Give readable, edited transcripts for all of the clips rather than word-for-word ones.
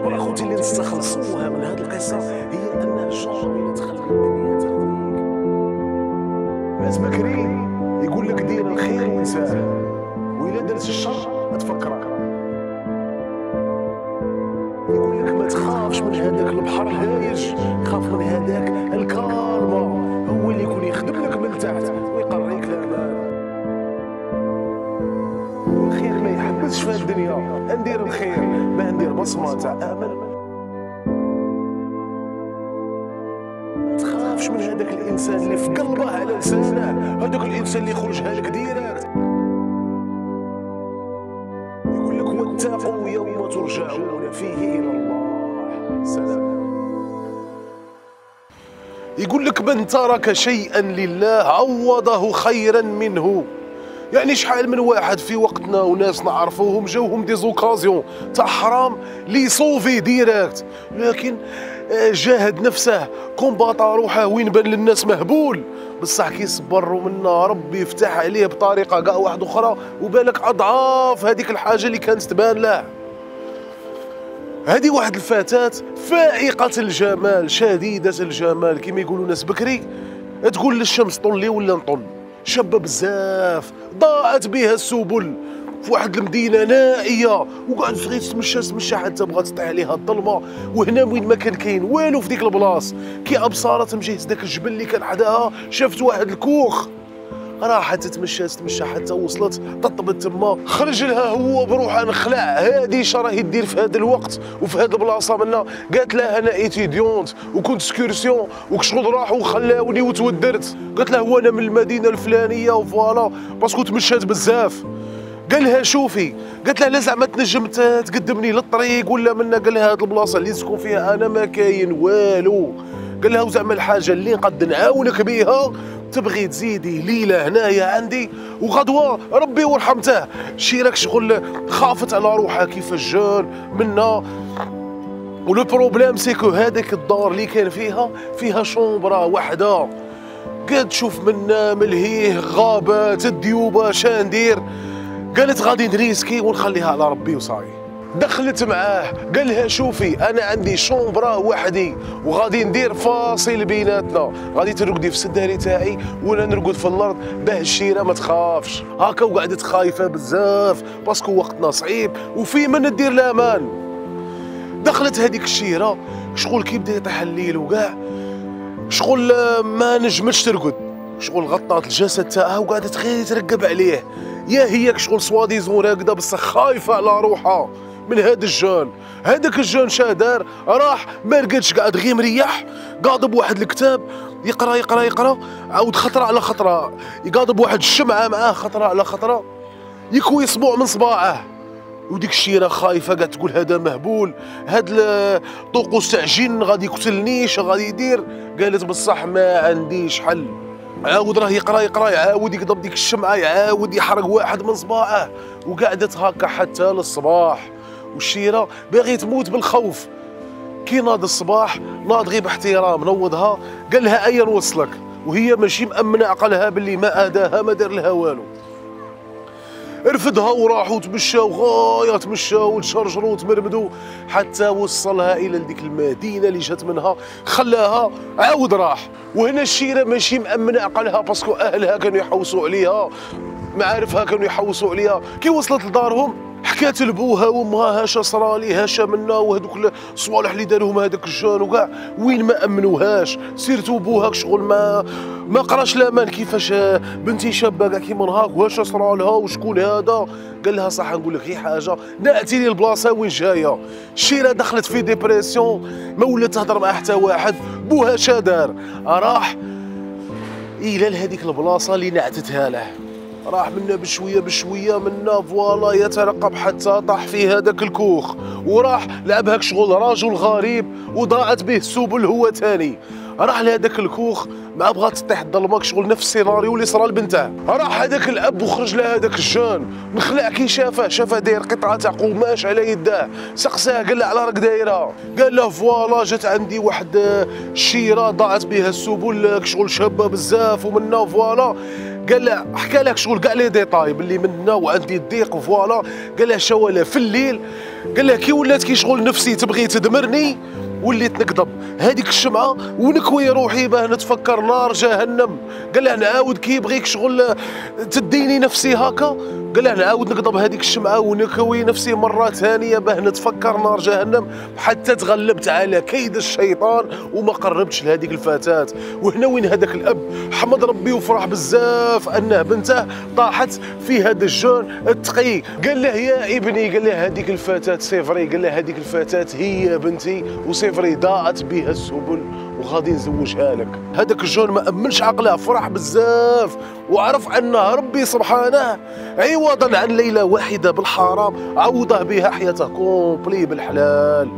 العبره اخوتي اللي نستخلصوها من هذه القصه هي ان الشر اللي تخلي الدنيا تخليك. ناس بكري يقول لك دير الخير وانساه، وإلا درت الشر تفكرك. يقول لك ما تخافش من هذاك البحر الهايج، خاف من هذاك الكارما، هو اللي يكون يخدم لك من تحت ويقريك الامان. والخير ما يحبسش في الدنيا، ندير الخير ما ندير بصمه تاع امل. ما تخافش من هذاك الانسان اللي في قلبه على لسانه، هذاك الانسان اللي يخرجها لك ديريكت. يقول لك واتقوا يوم ترجعون فيه الى الله. سلام. يقول لك من ترك شيئا لله عوضه خيرا منه. يعني شحال من واحد في وقتنا وناس نعرفوهم جاوهم دي زوكازيون تاع حرام لي صوفي ديريكت، لكن جاهد نفسه كومباطا روحه وين بان للناس مهبول، بصح كي صبروا منا ربي يفتح عليه بطريقه كاع واحده اخرى وبالك اضعاف هذيك الحاجه اللي كانت تبان له. هذه واحد الفتاة فائقة الجمال شديدة الجمال كما يقولوا ناس بكري، تقول للشمس طلي ولا نطل، شابة بزاف ضاعت بها السبل في واحد المدينة نائية، وقعد غير تمشى حتى بغات تطيح عليها الظلمة. وهنا وين ما كان كاين والو في ديك البلاص، كي ابصارت مجيت داك الجبل اللي كان حداها شافت واحد الكوخ، راحت تمشى حتى وصلت تطبت تما، خرج لها هو بروحه نخلع هادي شراهي دير في هذا الوقت وفي هذه البلاصه منا. قالت لها انا ايتيديونت وكنت سكورسيون وكشغل راحوا وخلاوني وتودرت. قالت له هو انا من المدينه الفلانيه وفوالا باسكو تمشات بزاف. قال لها شوفي، قالت له لا زعما تنجم تقدمني للطريق ولا منا. قال لها هذه البلاصه اللي تسكن فيها انا ما كاين والو. قال لها وزعما الحاجه اللي نقد نعاونك بها تبغي تزيدي ليله هنايا عندي وغدوه ربي ورحمته. شي راك شغل خافت على روحها كيفاش جان منا. ولو بروبليم سيكو هذاك الدار اللي كان فيها شومبرا وحده، قالت تشوف منا ملهيه غابات الديوبه شاندير. قالت غادي نريسكي ونخليها على ربي وصاي. دخلت معاه قال لها شوفي انا عندي شومبرا وحدي وغادي ندير فاصل بيناتنا، غادي ترقدي في السداري تاعي وانا نرقد في الارض باه الشيره ما تخافش. هكا وقعدت خايفه بزاف باسكو وقتنا صعيب وفي من دير الامان. دخلت هذيك الشيره شغل كي بدا يطيح الليل وكاع شغل ما نجمتش ترقد، شغل غطات الجسد تاعها وقعدت غير ترقب عليه. يا هي شغل سواديزون راقده بصح خايفه على روحها من هذا الجان. هذاك الجان شادار راح ما لقاتش، قاعد غير مريح قاضب واحد الكتاب يقرا عاود خطره على خطره، يقاضب واحد الشمعه معاه خطره على خطره يكوي صبوع من صباعه. وديك الشيره خايفه قاعد تقول هذا مهبول، هاد الطقوس تاع جن غادي يقتلني اش غادي يدير. قالت بصح ما عنديش حل. عاود راه يقرا يعاود يقضب ديك الشمعه يعاود يحرق واحد من صباعه، وقعدت هكا حتى للصباح. والشيره باغي تموت بالخوف. كي ناض الصباح ناض غير باحترام نوضها قال لها اين وصلك، وهي ماشي مامنه عقلها باللي ما اداها ما دار لها والو. رفدها وراحوا تمشاو غايه تمشاو وتشرجروا وتمرمدوا حتى وصلها الى ديك المدينه اللي جات منها، خلاها عاود راح. وهنا الشيره ماشي مامنه عقلها باسكو اهلها كانوا يحوسوا عليها، معارفها كانوا يحوسوا عليها. كي وصلت لدارهم حكات لبوها وامها هاشا صرالي هاشا منا وهذوك الصوالح اللي داروهم هذاك الجان وكاع وين ما امنوهاش. سيرتو بوها شغل ما قراش لامان كيفاش بنتي شابه كاع كيما نهاك واش صرالها وشكون هذا. قال لها صح نقول لك غير حاجه ناتي لي البلاصه وين جايه. الشيره دخلت في ديبرسيون ما ولات تهضر مع حتى واحد. بوها شادار راح الى لهذيك البلاصه اللي نعتتها له، راح منا بشويه منا فوالا يترقب حتى طاح في هذاك الكوخ، وراح لعب هاك شغل راجل غريب وضاعت به السبل هو تاني. راح لهذاك الكوخ مع بغات تطيح الظلمه شغل نفس السيناريو اللي صرا لبنته. راح هذاك الاب وخرج له هذاك الجان نخلع كي شافه داير قطعه تاع قماش على يداه، سقساه قال له على راك دايره. قال له فوالا جات عندي واحد الشيره ضاعت بها السبل شغل شابه بزاف ومنا فوالا. قال له حكى لك شغل كاع لي ديطاي باللي منا وعندي الضيق فوالا. قال له شوالا في الليل قال له كي ولات كي شغل نفسي تبغي تدمرني وليت نكذب هذيك الشمعه ونكوي روحي باه نتفكر نار جهنم. قال له نعاود كي يبغيك شغل تديني نفسي هكا، قال له نعاود نكذب هذيك الشمعه ونكوي نفسي مره ثانيه باه نتفكر نار جهنم، حتى تغلبت على كيد الشيطان وما قربتش لهذيك الفتاه. وهنا وين هذاك الاب حمد ربي وفرح بزاف انه بنته طاحت في هذا الجون التقي. قال له يا ابني، قال له هذيك الفتاه سيفري، قال له هذيك الفتاه هي بنتي وسيفري ضاعت بها السبل وغادي نزوجها لك. هذاك الجون ما امنش عقله، فرح بزاف وعرف ان ربي سبحانه عوضا عن ليله واحده بالحرام عوضه بها حياته كومبلي بالحلال.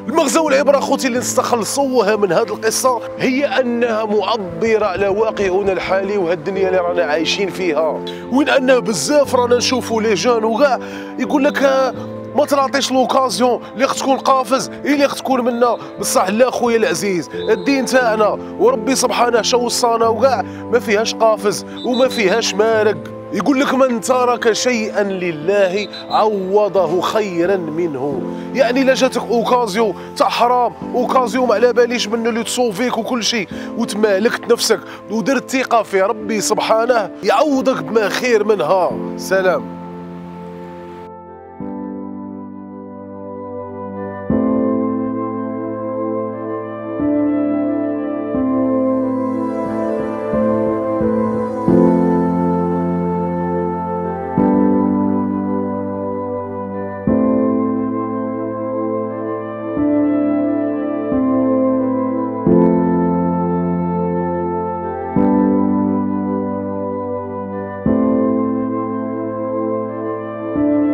المغزى والعبره اخوتي اللي نستخلصوها من هذه القصه هي انها معبره على واقعنا الحالي وهاد الدنيا اللي رانا عايشين فيها، وين انه بزاف رانا نشوفوا لي جون وكاع يقول لك ما تعطيش لوكازيون اللي تكون قافز اللي تكون منا. بصح لا خويا العزيز، الدين تاعنا وربي سبحانه شو وصانا وكاع ما فيهاش قافز وما فيهاش مارق. يقول لك من ترك شيئا لله عوضه خيرا منه. يعني لا جاتك اوكازيو تاع حرام، اوكازيو ما على باليش منه اللي تصوفيك وكل شيء وتمالكت نفسك ودرت ثقه في ربي سبحانه يعوضك بما خير منها. سلام.